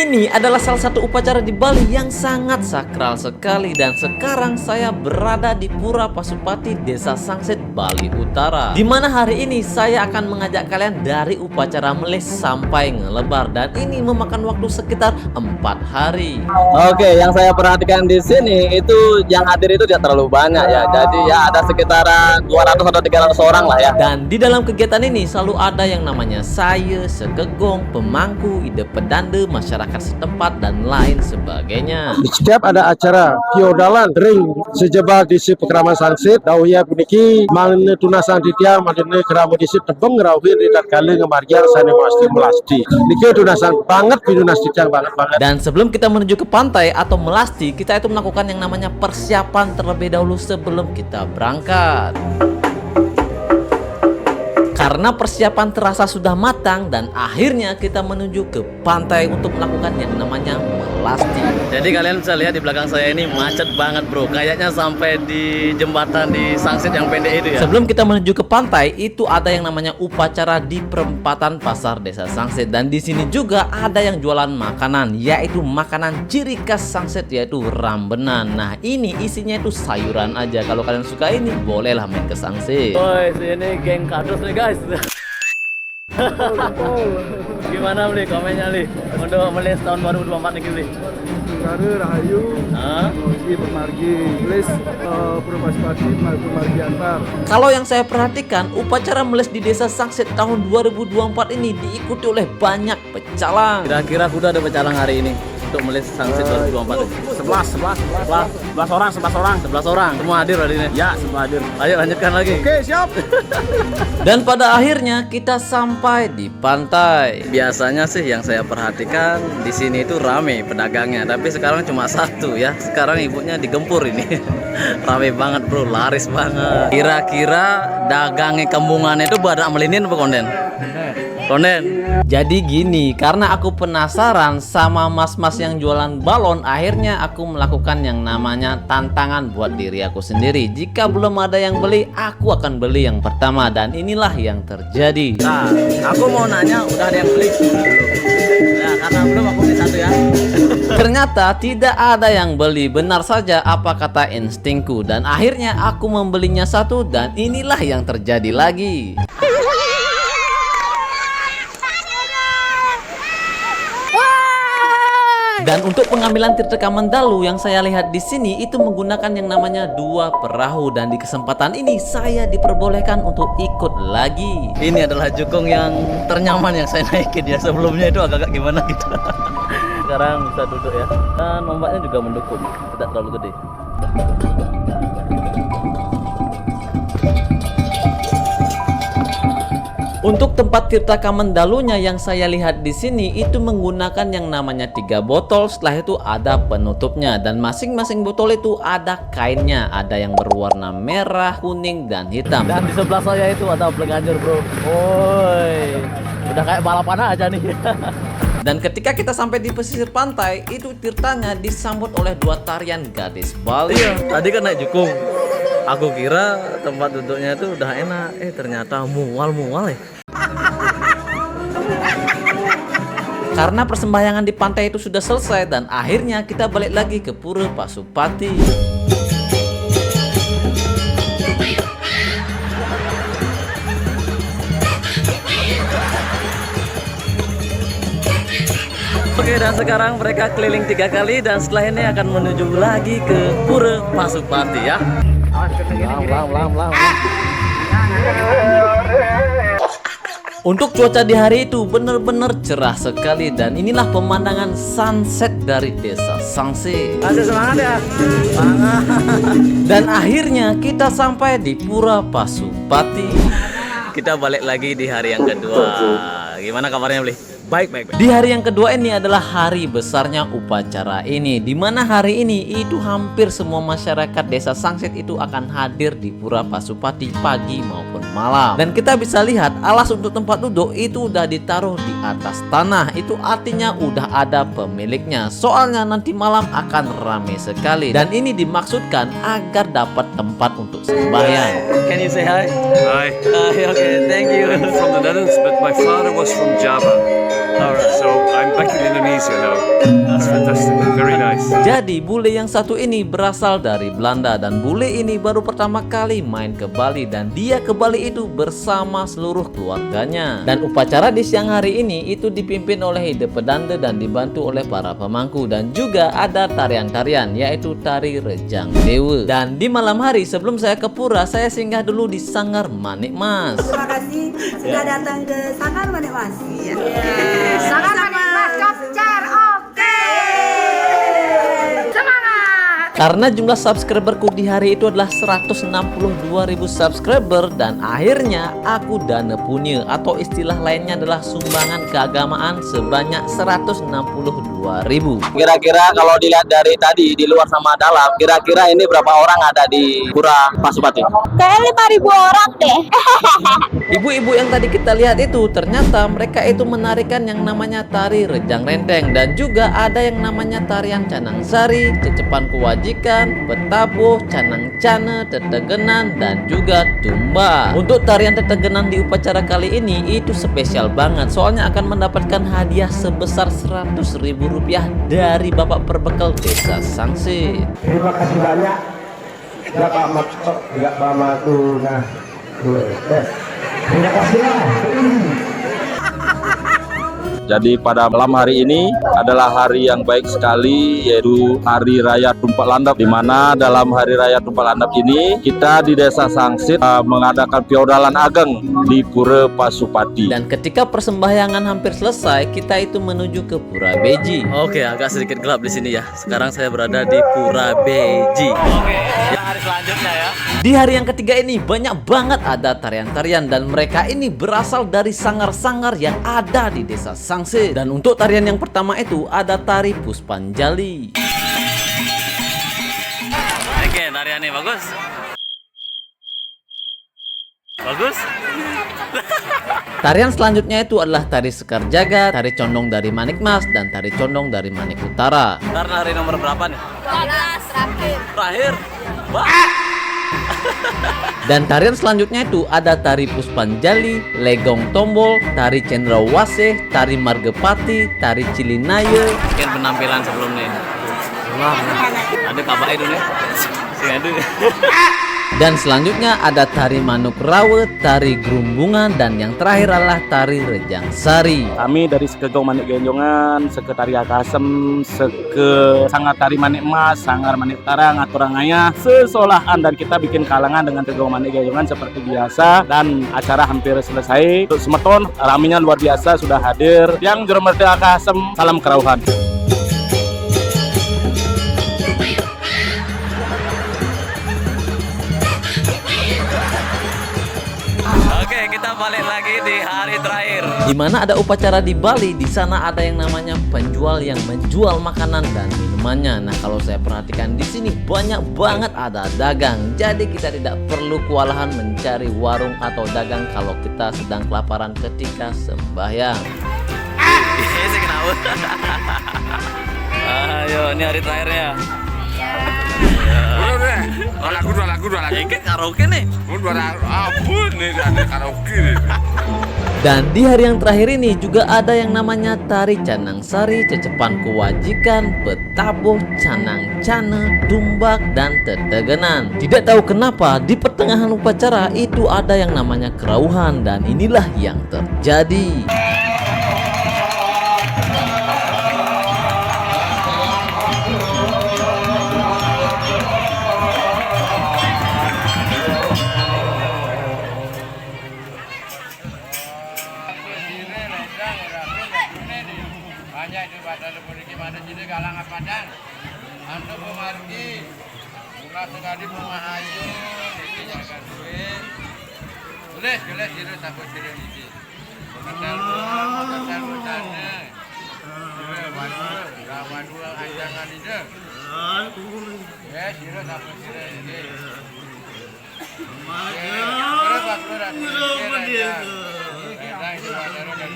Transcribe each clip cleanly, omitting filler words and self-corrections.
Ini adalah salah satu upacara di Bali yang sangat sakral sekali. Dan sekarang saya berada di Pura Pasupati, Desa Sangsit, Bali Utara. Dimana hari ini saya akan mengajak kalian dari upacara melis sampai ngelebar. Dan ini memakan waktu sekitar 4 hari. Oke, yang saya perhatikan di sini itu yang hadir itu tidak terlalu banyak ya. Jadi ya ada sekitaran 200 atau 300 orang lah ya. Dan di dalam kegiatan ini selalu ada yang namanya saya, sekegong, pemangku, ide pedande, masyarakat setempat, dan lain sebagainya. Setiap ada acara fiodalan ring sejebal di si pekraman Sangsit dauya puniki malne tunasang ditia malne kerama di si tebeng rawir di tatkala ngemarjar sane masti melasti niki tunasang banget pinunasti banget. Dan sebelum kita menuju ke pantai atau melasti, kita itu melakukan yang namanya persiapan terlebih dahulu sebelum kita berangkat. Karena persiapan terasa sudah matang dan akhirnya kita menuju ke pantai untuk melakukan yang namanya melasti. Jadi kalian bisa lihat di belakang saya ini macet banget bro. Kayaknya sampai di jembatan di Sangsit yang pendek itu ya. Sebelum kita menuju ke pantai, itu ada yang namanya upacara di perempatan pasar Desa Sangsit. Dan di sini juga ada yang jualan makanan, yaitu makanan ciri khas Sangsit, yaitu rambenan. Nah ini isinya itu sayuran aja. Kalau kalian suka ini, bolehlah main ke Sangsit. Woi, sini geng kardus nih guys. Gimana beli komennya li untuk melis tahun 2024 nih beli? Karena Rahayu, Margi Pemargi, Melis, Pura Pasupati, Pemargi Antar. Kalau yang saya perhatikan, upacara meles di Desa Sangsit tahun 2024 ini diikuti oleh banyak pecalang. Kira-kira kuda ada pecalang hari ini untuk melis Sangsit 2024 ini? 11 orang. 11 orang, semua hadir hari ini? Ya, semua hadir. Ayo lanjutkan lagi. Oke, siap. Dan pada akhirnya kita sampai di pantai. Biasanya sih yang saya perhatikan di sini itu rame pedagangnya, tapi sekarang cuma satu ya. Sekarang ibunya digempur ini. Rame banget bro, laris banget. Kira-kira dagangnya kembungan itu badak melinin apa konden? Konden. Jadi gini, karena aku penasaran sama mas-mas yang jualan balon, akhirnya aku melakukan yang namanya tantangan buat diri aku sendiri. Jika belum ada yang beli, aku akan beli yang pertama. Dan inilah yang terjadi. Nah, aku mau nanya, udah ada yang beli? Nah, karena belum aku beli satu ya. Ternyata tidak ada yang beli. Benar saja apa kata instingku. Dan akhirnya aku membelinya satu. Dan inilah yang terjadi lagi. Dan untuk pengambilan Tirta Mendalu yang saya lihat di sini itu menggunakan yang namanya 2 perahu. Dan di kesempatan ini saya diperbolehkan untuk ikut lagi. Ini adalah jukung yang ternyaman yang saya naikin ya. Sebelumnya itu agak-agak gimana gitu. Sekarang bisa duduk ya. Dan ombaknya juga mendukung, tidak terlalu gede. Untuk tempat Tirta Mendalunya yang saya lihat di sini itu menggunakan yang namanya 3 botol. Setelah itu ada penutupnya dan masing-masing botol itu ada kainnya. Ada yang berwarna merah, kuning, dan hitam. Dan di sebelah saya itu ada Pleganjur bro. Woi, udah kayak balapan aja nih. Dan ketika kita sampai di pesisir pantai, itu tirtanya disambut oleh 2 tarian gadis Bali. Iya, tadi kan naik jukung. Aku kira tempat duduknya itu udah enak, ternyata mual-mual ya. Karena persembahyangan di pantai itu sudah selesai dan akhirnya kita balik lagi ke Pura Pasupati. Oke, dan sekarang mereka keliling 3 kali dan setelah ini akan menuju lagi ke Pura Pasupati ya. Lang. Untuk cuaca di hari itu benar-benar cerah sekali dan inilah pemandangan sunset dari Desa Sangsit. Masih semangat ya? Semangat. Dan akhirnya kita sampai di Pura Pasupati. Kita balik lagi di hari yang kedua. Gimana kabarnya Bli? Baik. Di hari yang kedua ini adalah hari besarnya upacara ini, di mana hari ini itu hampir semua masyarakat Desa Sangsit itu akan hadir di Pura Pasupati pagi maupun malam. Dan kita bisa lihat alas untuk tempat duduk itu udah ditaruh di atas tanah. Itu artinya udah ada pemiliknya. Soalnya nanti malam akan ramai sekali. Dan ini dimaksudkan agar dapat tempat untuk sembahyang. Can you say hi? Hi, Okay, thank you. I'm from the Netherlands, but my father was from Java. So I'm back in Indonesia now. That's fantastic. Very nice. Jadi bule yang satu ini berasal dari Belanda dan bule ini baru pertama kali main ke Bali dan dia ke Bali itu bersama seluruh keluarganya. Dan upacara di siang hari ini itu dipimpin oleh Ide Pedanda dan dibantu oleh para pemangku dan juga ada tarian-tarian yaitu tari Rejang Dewa. Dan di malam hari sebelum saya ke pura saya singgah dulu di Sanggar Manik Mas. Terima kasih sudah datang ke Sanggar Manik Mas. Sangat Mas Kopcar, oke. Semangat. Karena jumlah subscriberku di hari itu adalah 162.000 subscriber dan akhirnya aku dana punya atau istilah lainnya adalah sumbangan keagamaan sebanyak 162.000. Kira-kira kalau dilihat dari tadi di luar sama dalam, kira-kira ini berapa orang ada di Pura Pasupati? Kayak 5.000 orang deh. Ibu-ibu yang tadi kita lihat itu ternyata mereka itu menarikan yang namanya tari Rejang Renteng dan juga ada yang namanya tarian Canang Sari, Cecepan Kewajikan, Betabuh, Canang Cane, Tetegenan dan juga Tumba. Untuk tarian Tetegenan di upacara kali ini itu spesial banget soalnya akan mendapatkan hadiah sebesar Rp100.000 dari Bapak Perbekal Desa Sangsit. Terima kasih banyak. Ya Pak Makto, ya Pak Matuna. Terima kasih. Jadi pada malam hari ini adalah hari yang baik sekali, yaitu Hari Raya Tumpak Landap, di mana dalam Hari Raya Tumpak Landap ini kita di Desa Sangsit mengadakan Piodalan Ageng di Pura Pasupati. Dan ketika persembahyangan hampir selesai, kita itu menuju ke Pura Beji. Oke, agak sedikit gelap di sini ya. Sekarang saya berada di Pura Beji. Oke, ya hari selanjutnya ya. Di hari yang ketiga ini banyak banget ada tarian-tarian dan mereka ini berasal dari sanggar-sanggar yang ada di Desa Sangsit. Dan untuk tarian yang pertama itu ada tari Puspanjali. Oke, tariannya bagus. Bagus. Tarian selanjutnya itu adalah tari Sekar Jagat, tari Condong dari Manik Mas, dan tari Condong dari Manik Utara. Karena hari nomor berapa nih? 12 terakhir. Terakhir. Dan tarian selanjutnya itu ada tari Puspanjali, Legong Tombol, tari Cendrawasih, tari Margepati, tari Cilinaya. Mungkin penampilan sebelum nih. Ada kabar itu nih. Sini ada. Dan selanjutnya ada tari Manuk Rawe, tari Gerumbungan, dan yang terakhir adalah tari Rejang Sari. Kami dari Sekegong Manik Genjongan, Sekretariat Kasem, Seke Sanggar Tari Manik Mas, Sanggar Manik Utara, Ngaturangaya, sesolahan dan kita bikin kalangan dengan Sekegong Manik Genjongan seperti biasa dan acara hampir selesai. Untuk semeton, raminya luar biasa sudah hadir. Yang Juru Merdeka Kasem, salam kerauhan. Oke, kita balik lagi di hari terakhir. Di mana ada upacara di Bali, di sana ada yang namanya penjual yang menjual makanan dan minumannya. Nah, kalau saya perhatikan di sini banyak banget ada dagang. Jadi kita tidak perlu kewalahan mencari warung atau dagang kalau kita sedang kelaparan ketika sembahyang. Iya, kenapa? Ayo, ini hari terakhirnya. Dua lagu. Ini karaoke nih. Ampun nih, ada karaoke nih. Dan di hari yang terakhir ini juga ada yang namanya tari Canang Sari, Cecepan Kewajikan, Betabuh, Canang Cane, Dumbak, dan Tetegenan. Tidak tahu kenapa di pertengahan upacara itu ada yang namanya kerauhan dan inilah yang terjadi. Banyak itu pada memiliki mana jadi galang padang. Anda memargi, bukan sekali memahayu, ini jangan duit. Tulis itu takut tidak ini. Hotel sana. Rawan dua anjangan itu. Ya, sila takut tidak ini. Berapa dia? Kadang itu ada dan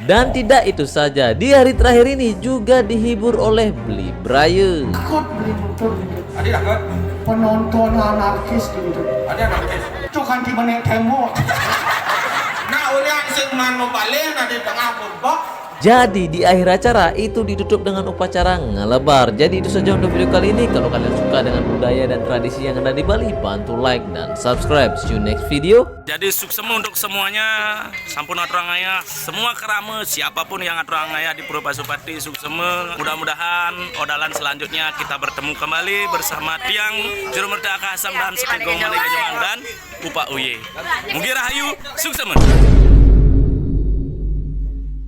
Dan tidak itu saja, di hari terakhir ini juga dihibur oleh Beli Braya. Ada takut? Penonton anarkis gitu. Ada anarkis. Cokan di mana tembok. Nak ulian sing mano balik na di tengah bubok. Jadi di akhir acara itu ditutup dengan upacara ngelebar. Jadi itu saja untuk video kali ini. Kalau kalian suka dengan budaya dan tradisi yang ada di Bali, bantu like dan subscribe. See you next video. Jadi sukses untuk semuanya, sampun aturangaya, semua kerama, siapapun yang aturangaya di Pura Pasupati, sukses. Mudah-mudahan odalan selanjutnya kita bertemu kembali bersama tiang Juru Merdeka Kasem dan Sekegong Mane Gejong dan Upa Uye. Mugi rahayu, sukses.